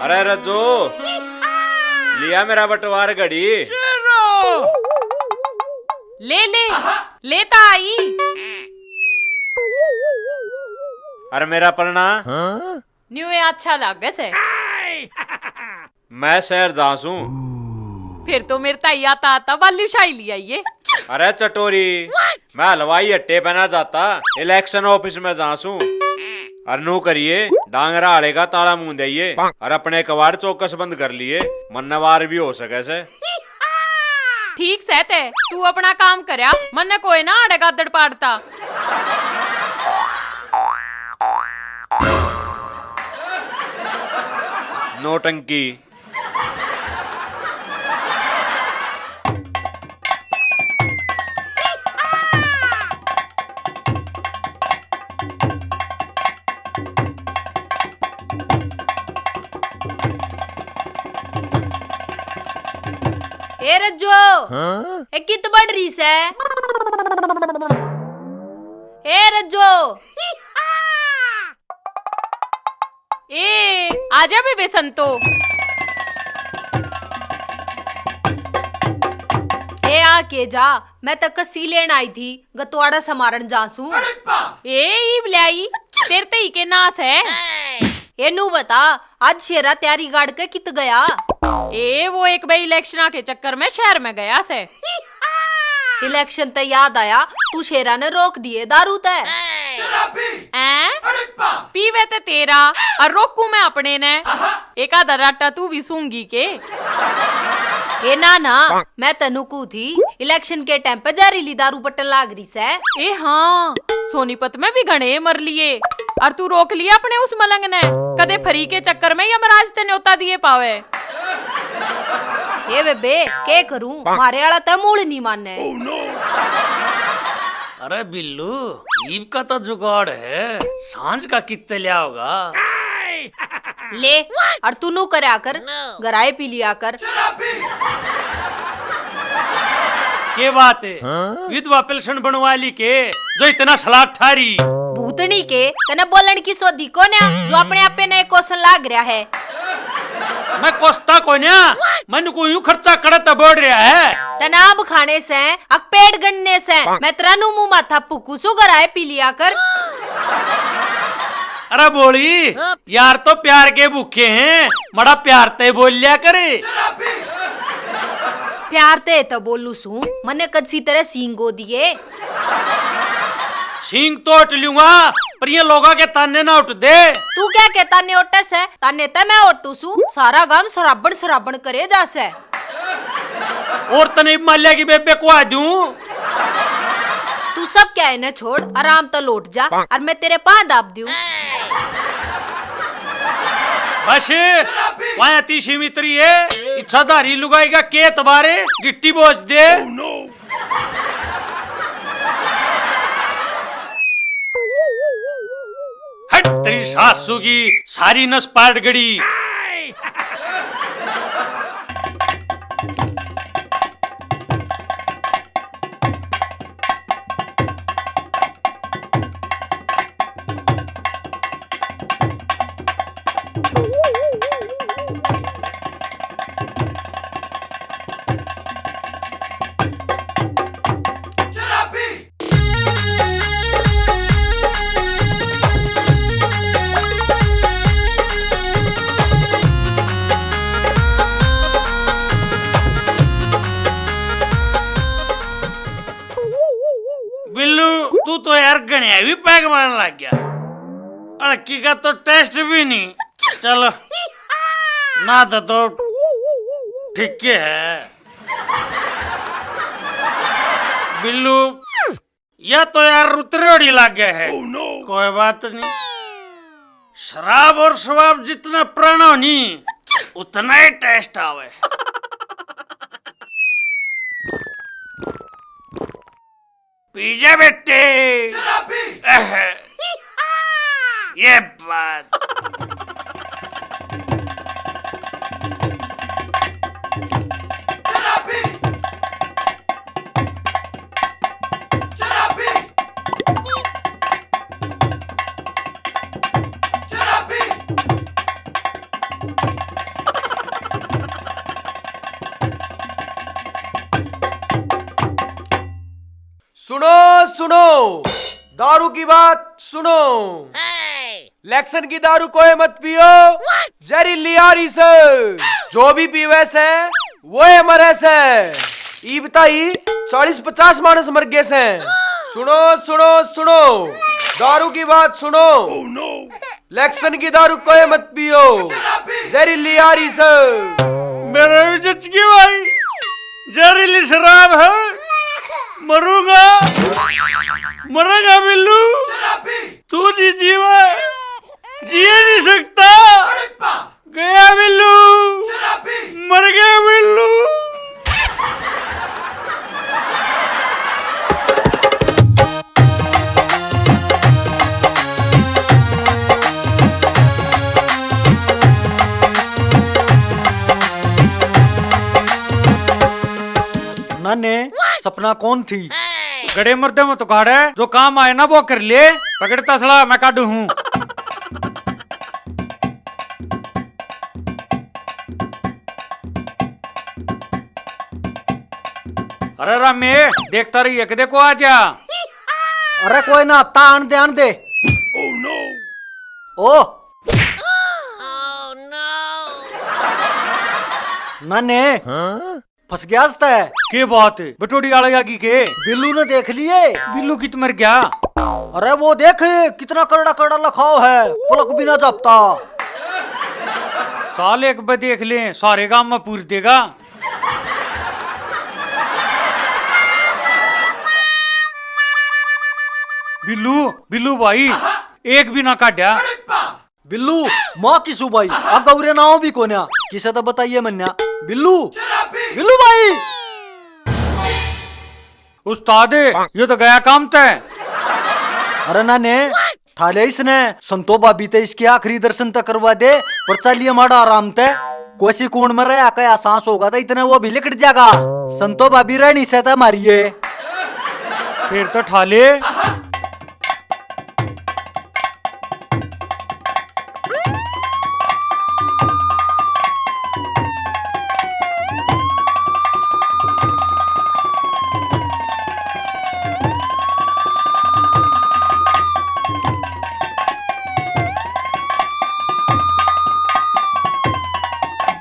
अरे रज्जू, लिया मेरा बटवार घड़ी। ले ले, लेता आई। अरे मेरा पलना न्यू ये अच्छा लगे से। मैं शहर जासूं। फिर तो मेरे ताई आता बाली शाही लिया ये। अरे चटोरी, मैं हलवाई अट्टे पहना जाता, इलेक्शन ऑफिस में जासूं। और नू करिए डांगरा आड़े का ताला मुंह दइए और अपने कबाड़ चौकस बंद कर लिए, मन्नवार भी हो सके से। ठीक सहते, तू अपना काम करया, मन कोई ना आड़े गादड़ पाड़ता। नोटंकी। ए रज्जो, ए कित बढ़ रही से? ए रज्जो, ए आजा बे बेसंतो। ए आके जा, मैं तक कसी लेन आई थी, गतवाड़ा समारण जासू। ए ही बुलाई, तेरे तई के नास है। ए नू बता, आज शेरा तैयारी गाड़ के कित गया? ए वो एक भाई इलेक्शन के चक्कर में शहर में गया से। इलेक्शन ते याद आया, तू शेरा ने रोक दिए दारू ते। पीवे ते तेरा और रोकू मैं अपने ने। एक आधा राटा तू भी सूंगी के। ए ना, मैं तनु को थी, इलेक्शन के टाइम पे जहरीली दारू बटन लाग रही से। ए हाँ, सोनीपत में भी घने मर लिए और तू रोक लिया अपने उस मलंग ने। कदे फरी के चक्कर में यमराज ते न्योता दिए पावे। ए बेबे, के करूं, मारे वाला ते मूल नहीं माने। अरे बिल्लू, ईब का तो जुगाड़ है, सांझ का कित्ते लिया होगा। ले, और तू नू करया कर, गराए पी लिया कर। के बात है, विधवा पेंशन बनवा ली के जो इतना सलाह ठारी। भूतनी के तने बोलन की सोदी को ना, जो अपने आप पे नए क्वेश्चन लाग रहा है। मैं कोस्ता को ना, मन को यूं खर्चा करता बढ़ रहा है। तनाब खाने से, अक पेट गणने से, मैं तेरा नु मुंह माथा पुकुसु गराए पी लिया कर। अरे बोली, यार तो प्यार के भूखे हैं, मड़ा प्यार ते बोल लिया करे। प्यार ते तो बोलू सू, मने कदसी तरह सींगो दिए। सींग तो उठ लूंगा, पर ये लोगा के ताने ना उठ दे। तू क्या कहता ने ओटस है, ताने ते मैं ओटू सू, सारा गांव सराबन सराबन करे जासे। और तने माल्या की बेबे को आ दूं। तू सब क्या है न छोड़, आराम तो लौट जा, और मैं तेरे पांव दाब दूं। बस वहाँ तीसी मित्री है, इच्छाधारी लुगाई का के तबारे गिट्टी बोझ दे। हट तेरी सासू की सारी नस पाट गड़ी। तू तो यार गणिया भी पैक मारने लग गया, अड़की का तो टेस्ट भी नहीं। चलो ना तो ठीक है। बिल्लू, या तो यार रुतरेड़ी लग गया है। कोई बात नहीं, शराब और शराब जितना पुराना नहीं उतना ही टेस्ट आवे। पीजा बेटे, ये बात। सुनो, दारू की बात सुनो। इलेक्शन की दारू कोई मत पियो, जहरीली आ रही से। जो भी पीवे से वो मरे से। ई बताई 40-50 मानस मर गए से। सुनो सुनो सुनो, दारू की बात सुनो। इलेक्शन की दारू कोई मत पियो, जहरीली आ रही से। मेरे भी चचकी भाई, जहरीली शराब है, मरूंगा, मरेगा बिल्लू। तू नहीं जीवा, जिए नहीं सकता। गया बिल्लू, मर गया बिल्लू। नाने, सपना कौन थी? गड़े मरदे में तो गाड़े, जो काम आए ना वो कर ले। पकड़ तसला मैं काटू हूँ। अरे रामे, देखता रही एक देखो आ जा। अरे कोई ना, तान ध्यान दे। ओ नाने, फंस गया है। के बात है बटोड़ी आलेगा की के? बिल्लू ने देख लिए। बिल्लू कित मर गया? अरे वो देख कितना करड़ा करड़ा लखाव है, पलक भी ना झपता। साल एक बार देख ले, सारे गांव में पूर देगा। बिल्लू, बिल्लू भाई, एक भी ना काटा। बिल्लू माँ की सुबाई आ गौरे नाव भी कोन्या, किसे तो बताइए मन्या। बिल्लू, बिल्लू भाई। उस्ताद, ये तो गया काम तय। अरे नाने, ठाले इसने संतो भाभी ते इसके आखिरी दर्शन तक करवा दे, पर चलिए माड़ा आराम ते। कोसी कौन मर रहा है, सांस होगा तो इतने वो भी लिकट जाएगा। संतो भाभी रहनी से तो मारिए। फिर तो ठाले।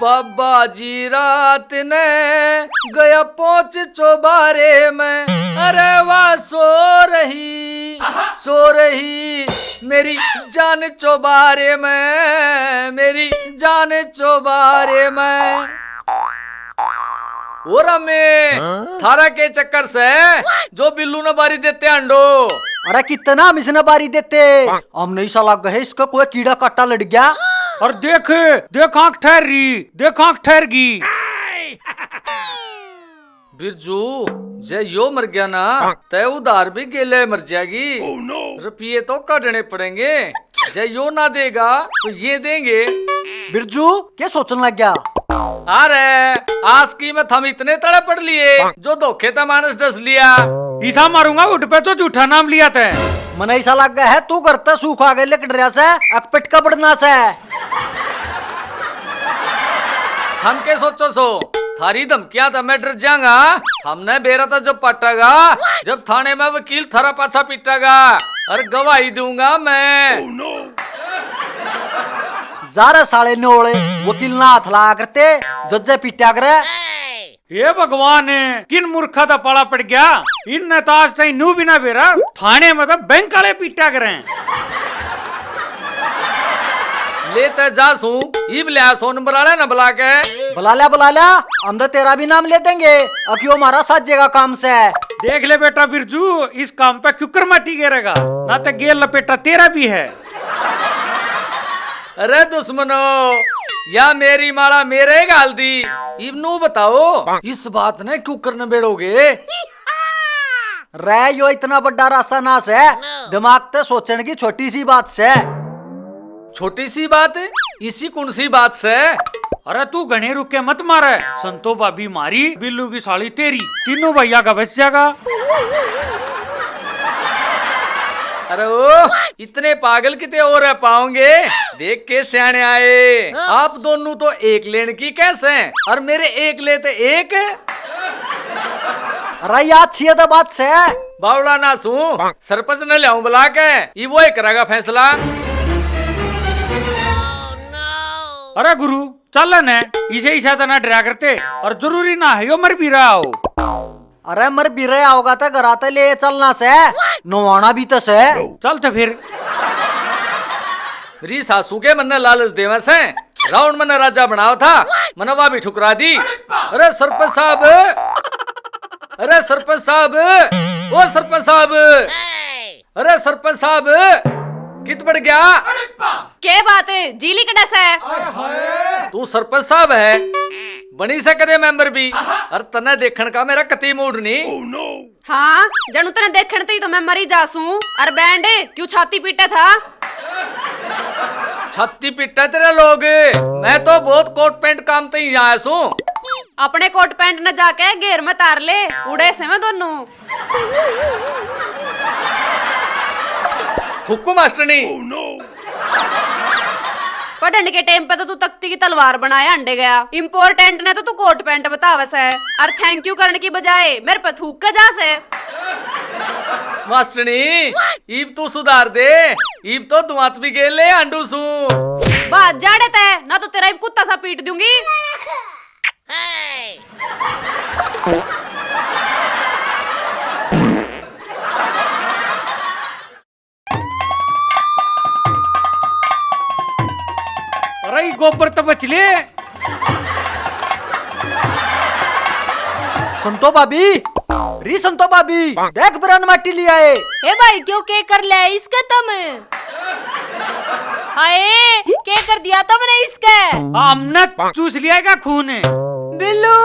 बाबा जी रात ने गया पहुंच चौबारे में। अरे वाह सो रही मेरी जान चौबारे में, मेरी जान चौबारे में। और हमें थारा के चक्कर से जो बिल्लू ने बारी देते अंडो। अरे कितना हम इसने बारी देते, हम नहीं साला गए इसका कोई कीड़ा काटा लड़ गया। और देख देख आंख ठहर रही, देख आंख ठहर गई। बिरजू जे यो मर गया ना, तय उधार भी गेले मर जाएगी। रुपये तो काटने पड़ेंगे। जे यो ना देगा तो ये देंगे। बिरजू क्या सोचने लग गया? अरे आज की में हम इतने तड़े पड़ लिए, जो धोखे था मानस डस लिया। ईसा मारूंगा उठ पे तो झूठा नाम लिया था। मन ऐसा लग गया है तू करता सूख आ गए लेकट रहा से, अब पिटका पड़ना से। हम के सोचो सो, थारी धमकियां था मैं डर जाऊंगा। हमने बेरा था जब पटागा, जब थाने में वकील थारा पाछा पीटागा और गवाही दूंगा मैं। जार साले नोड़े वकील ना हाथ लगा करते, जज्जे पीटा करे। ये भगवान, किन मूर्खा दा पाला पड़ गया। इन ताज तई नू बिना बेरा थाने में तो बैंक वाले पीटा करे। लेते जासू इब लिया सो नंबर वाले न बुला के। बुला लिया हम तो तेरा भी नाम ले देंगे, अक्यों हमारा साजेगा काम से। देख ले बेटा बिरजू, इस काम पे क्यों माटी गिरेगा, ना तो गेल लपेटा तेरा भी है। अरे दुश्मनो, या मेरी माला मेरे गाल दी। इबनू बताओ इस बात ने क्यों करने बेड़ोगे? रे यो इतना बड़ा रास्ता ना से, दिमाग ते सोचने की छोटी सी बात से। छोटी सी बात है, इसी कौन सी बात से? अरे तू घने रुक के मत मारे। संतो भाभी मारी, बिल्लू की साली तेरी, तीनों भैया का बच जाएगा। अरे ओ, इतने पागल कितने और रह पाओगे? देख के सियाने आए। आप दोनों तो एक लेन की कैसे, और मेरे एक लेते एक। अरे ये अच्छी है तो बात से। बावला ना सू सरपंच ने लियाऊं बुला के ये वो ही करेगा फैसला। अरे गुरु चल न इसे ही शायद ना डरा करते और जरूरी ना है यो मर भी रहा हो। अरे मर भी रहा होगा तो घराते ले चलना से नवाना भी तो से। चल तो फिर री सासू के मन ने लालच देवे से राउंड मन राजा बनावा था मनवा भी ठुकरा दी। अरे सरपंच साहब, अरे सरपंच साहब, ओ सरपंच साहब, अरे सरपंच साहब कित बढ़ गया? के बात है जीली कड़स है। तू सरपंच साहब है बनी से कदे मेंबर भी और तने देखण का मेरा कती मूड नहीं। हाँ जनू तने देखने ते ही तो मैं मरी जासू। और बैंड क्यों छाती पीटे था? छाती पिटा तेरे लोग, मैं तो बहुत कोट पैंट काम ते ही आया सू। अपने कोट पैंट न जाके घेर में तार ले उड़े से मैं दोनों। थुक्कू मास्टरनी। पढ़ने के टाइम पे तो तू तख्ती की तलवार बनाया अंडे गया। इम्पोर्टेंट ने तो तू कोट पैंट बतावस है और थैंक यू करने की बजाय मेरे पे थूक का जास है। मास्टरनी ईब तू सुधार दे, ईब तो दुआत भी गेल ले अंडू सू। बात जाड़े ते ना तो तेरा कुत्ता सा पीट दूंगी। अरे ये गोबर तो बच ले। संतो भाभी, री संतो भाभी देख बरन माटी लिया है। हे भाई क्यों के कर लिया इसका तुम? हाय के कर दिया तुमने इसका? हमने चूस लिया का खून है। बिल्लू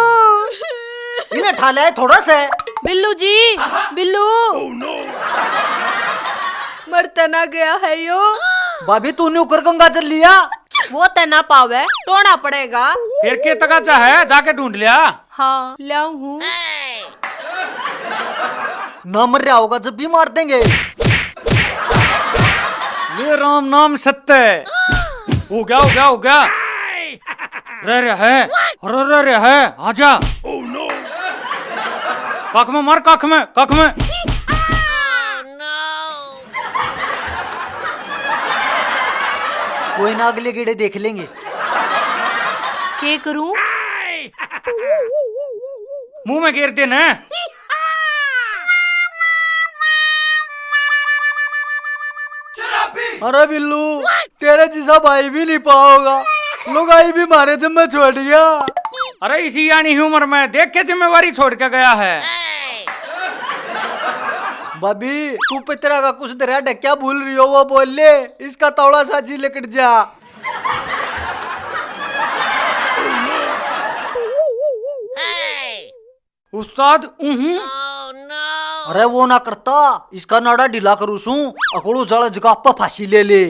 इन्हें ठा लिया है थोड़ा से। बिल्लू जी बिल्लू मरता ना गया है यो। भाभी तूने उकर गंगा जल लिया? वो तना पावे टोना पड़ेगा। फिर के तगाचा है जाके ढूंढ लिया। हाँ लाऊं हूँ। न मर रहा होगा जब भी मार देंगे। ले राम नाम सत्य। हो गया हो गया हो गया। रह रहा है, रह रहा है, आजा। कख में मार, कख में, कख में। कोई ना अगले गेड़े देख लेंगे। क्या करूं? मुंह में गिर देना। अरे बिल्लू तेरे जैसा भाई भी नहीं पाओगा, लुगाई भी मारे जब मैं छोड़ गया। अरे इसी यानी उम्र में देख के जिम्मेवारी छोड़ के गया है। भाभी तू पितरा का कुछ दरिया ढक्या भूल रही हो वो बोल ले, इसका तौड़ा साची लेकर जा। उस्ताद अरे वो ना करता, इसका नाड़ा ढीला करूँ सू अकड़ू जड़ जगह पर फांसी ले ले।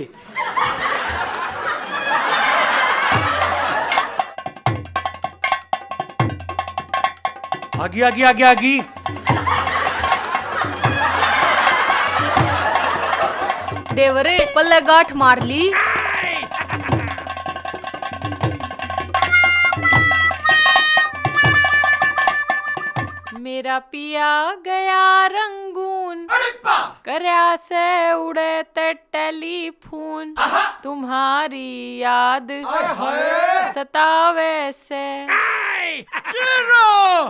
आगी आगी आगी आगी। देवरे पल्ले गांठ मार ली। मेरा पिया गया रंगून करया से उड़े ते टेलीफोन। तुम्हारी याद सतावे से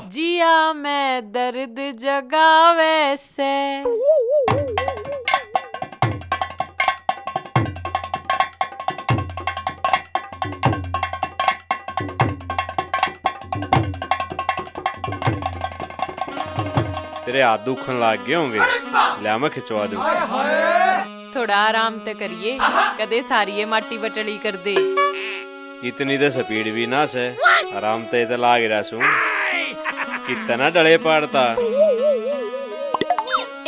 जिया में दर्द जगावे से। तेरे हाथ दुखन लाग गए होंगे, लिया मैं खिंचवा दूं। थोड़ा आराम तो करिए, कदे सारी ये माटी बटड़ी कर दे। इतनी तो स्पीड भी ना से, आराम तो इतना लाग रहा सू। कितना डले पड़ता।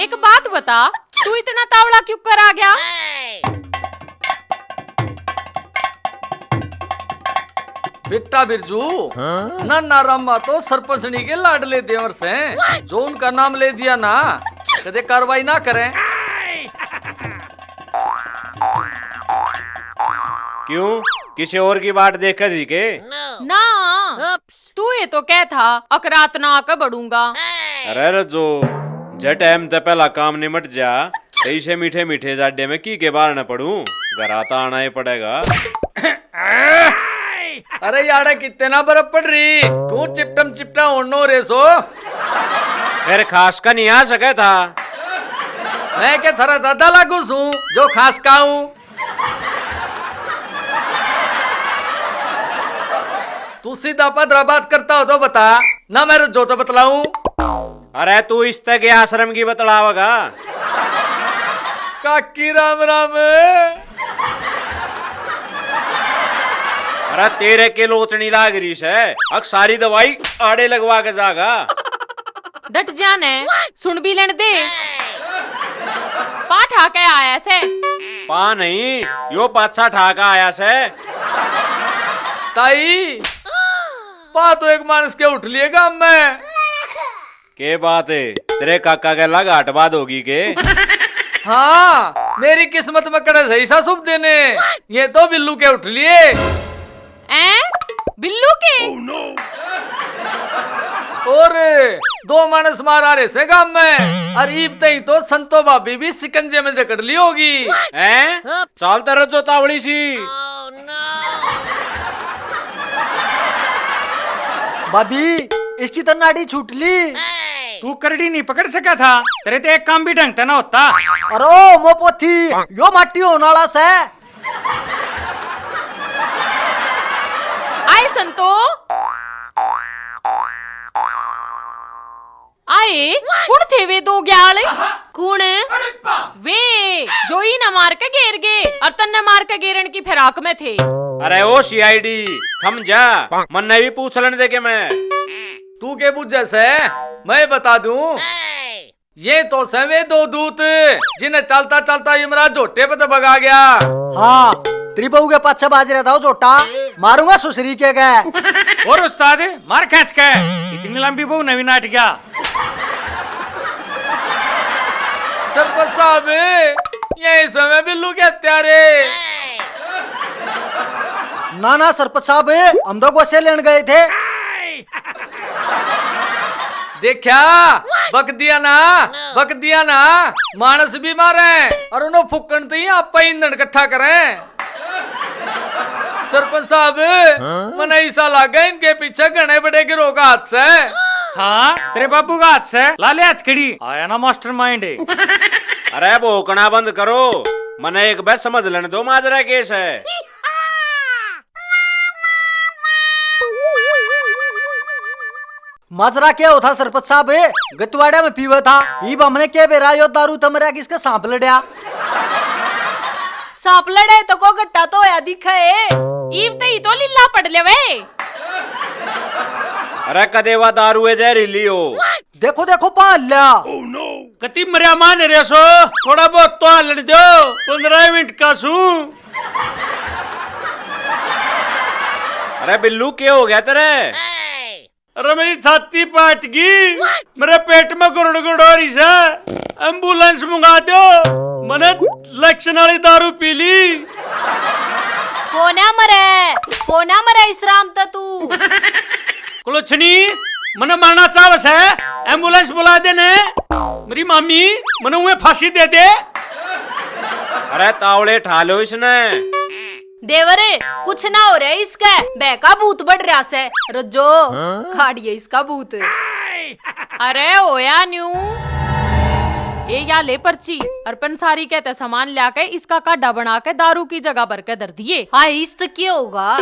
एक बात बता, तू इतना तावड़ा क्यों कर आ गया? बेटा बिरजू ना रामा तो सरपंचनी के लाडले देवर से जो उनका नाम ले दिया ना कदे कार्रवाई ना करें। क्यों, किसी और की बात देख कर दी के? ना तू ये तो कह था अकरात ना आकर बढ़ूंगा, अरे रजो जे टाइम ते पहला काम निमट जा ऐसे मीठे मीठे जाडे में की के बाहर न पड़ूं घर आता आना ही पड़ेगा। अरे यार कितना बर्फ पड़ रही, तू चिपटम चिपटा ओढ़नो रे सो। फिर खास का नहीं आ सके था। मैं क्या थरा दादा लागू सू जो खास खाऊं। तू सीधा पधरा बात करता हो तो बता ना, मैं जो तो बतलाऊं। अरे तू इस तक के आश्रम की बतलावगा। काकी राम राम। अरे तेरे के लोचनी लाग रही है, अक सारी दवाई आड़े लगवा के जागा। डट जाने सुन भी लेने दे। पा ठाके आया से। पा नहीं यो पाछा ठाका आया से। ताई पा तो एक मानस के उठ लिएगा मैं। के बात है तेरे काका के लग हटबाद होगी के। हाँ मेरी किस्मत में कड़े सही सा शुभ देने, ये तो बिल्लू के उठ लिए। बिल्लू के और दो मानस मार आ रहे से गांव में, और ईब तई तो संतो भाभी भी सिकंजे में जकड़ ली होगी। हैं चाल तरह जो तावड़ी सी। भाभी इसकी तो नाड़ी छूट ली। तू करड़ी नहीं पकड़ सका था, तेरे तो एक काम भी ढंग से ना होता। अरे मो पोथी यो माटी होने वाला से। आए संतो आए कौन थे वे दो ग्याल? कौन है वे जो ही न मार के घेर गे और तन्ने मार के घेरन की फिराक में थे। अरे ओ सीआईडी थम जा, मन ने भी पूछ लेने दे के मैं। तू के बुझ से मैं बता दूं, ये तो से वे दो दूत जिन्हें चलता चलता यमराज झोटे पे तो भगा गया। हाँ त्रिबहू के पाछे बाज रहता हूँ जोटा, मारूंगा सुसरी के गए। और उस्ताद मार खींच के इतनी लंबी बहु नवी नाट गया। सरपंच साहब यही समय बिल्लू के हत्यारे। ना ना सरपंच साहब हम तो गोसे लेने गए थे। देखा बक दिया ना मानस भी मारे और उन्होंने फुक्कन तो ही आप ईंधन इकट्ठा करें। सरपंच साहब मन ऐसा लगा इनके पीछे घने बड़े गिरोह का हाथ से। हाँ तेरे बाबू का हाथ से लाले हथकड़ी आया ना मास्टर माइंड। अरे भोकना बंद करो, मने एक बार समझ लेने दो माजरा केस है। माजरा क्या होता सरपंच साहब गतवाड़ा में पीवा था, ईब हमने के बेरा यो दारू तमरा किसका सांप लड़या। सांप लड़े तो को गट्टा तो होया दिखे। ईव ते ही तो लीला पड़ ले वे। अरे कदेवा दारू है जहरीली हो। देखो देखो पाल लिया। कति मरिया मान रे सो, थोड़ा बहुत तो लड़ दो 15 मिनट का सू। अरे बिल्लू क्या हो गया तेरे? अरे मेरी छाती पाट गई, मेरे पेट में गुड़ गुड़ हो रही है। एम्बुलेंस मंगा दो, मैंने लक्षण वाली दारू पी ली। कोना मरे इसराम तो तू कुलछनी मने मारना चावस है, एम्बुलेंस बुला देने। मेरी मामी मने उन्हें फांसी दे दे। अरे तावड़े ठा लो इसने। देवरे कुछ ना हो रहा है इसका, बेका भूत बढ़ रहा से। रज्जो खाड़िए इसका भूत। अरे ओया न्यू ये या ले पर्ची और पंसारी कहते सामान लाके इसका काढ़ा बना के दारू की जगह भर के धर दिए। हाँ इस तो क्या होगा?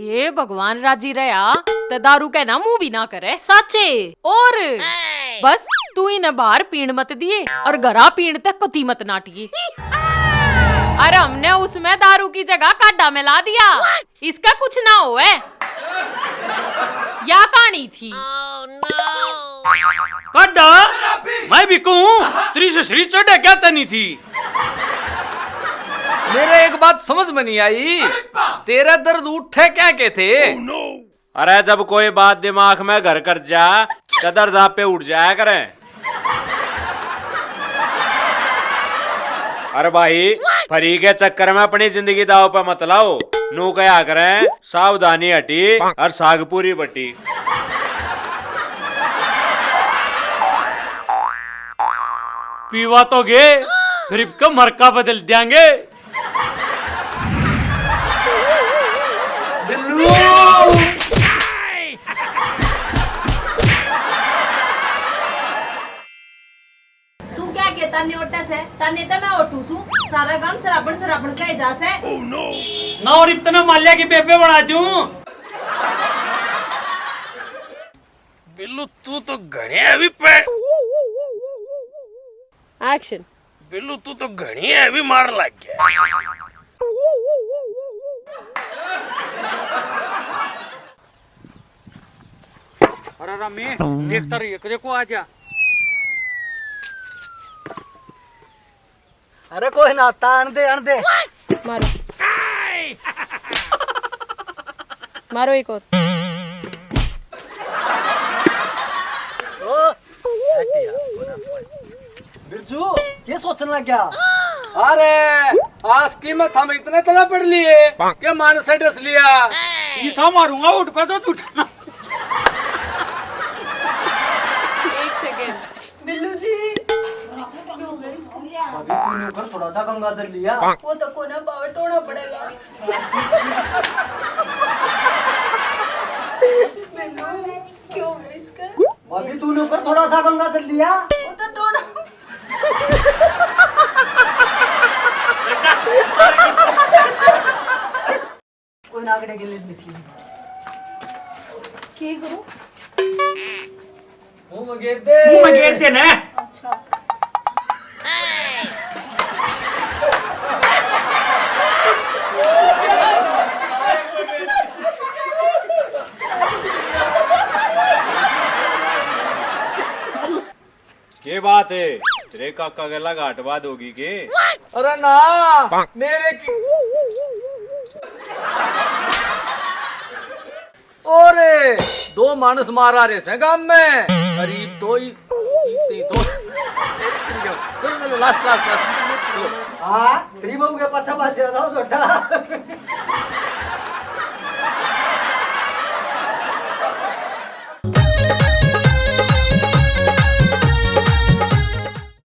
ये भगवान राजी रहा तो दारू के ना मुंह भी ना करे सच्चे। और बस तू ही न बाहर पीण मत दिए और घरा पीण तक कती मत नाटिए। अरे हमने उसमें दारू की जगह काढ़ा मिला दिया, इसका कुछ ना हो है। या कहानी थी काढ़ा मैं भी कहूँ तेरी से श्री चढ़े क्या तनी थी। मेरे एक बात समझ में नहीं आई, तेरा दर्द उठे क्या के थे? अरे जब कोई बात दिमाग में घर कर जा तो दर्द आप पे उठ जाया करें। अरे भाई फरी के चक्कर में अपनी जिंदगी दाव पे मत लाओ। नू कया करें सावधानी हटी और साग पूरी बटी। पीवा तो गे गरीब का मरका बदल देंगे। बिल्लू तू क्या कहता न्योटस है ताने तो मैं ओटू सू सारा काम सराबन सराबन का इजाज है। ना और इतना माल्या की बेबे बना दूं। बिल्लू तू तो घने अभी पे एक्शन। बिल्लू तू तो घनी अभी मार लग गया। अरे रमी देखता रहिए देखो आजा। अरे कोई ना तान दे अण दे। मारो मारो एक और। बिरजू ये सोचने लग गया। अरे आज कीमत हम इतने तरह पढ़ लिए कि मान से डस लिया। ईसा मारूंगा उठ पे तो उठना। एक सेकेंड बिल्लू जी अभी तूने ऊपर थोड़ा सा गंगा जल लिया। वो तो कोना पावर टोना पड़ेगा। बिल्लू क्यों इसका अभी तूने ऊपर थोड़ा सा गंगा जल लिया। वो तो टोना कोई नागड़े के लिए निकली। क्या करूं मुंह में गेर दे। मुंह में घेर देना। अच्छा के बात है तेरे काका गला घाटवाद होगी के? अरे ना मेरे की ओरे दो मानुस मारा रे से गांव में करीब दो ही दो लास्ट लास्ट लास्ट हाँ तेरी बहू के पछा बाज रहा था छोटा।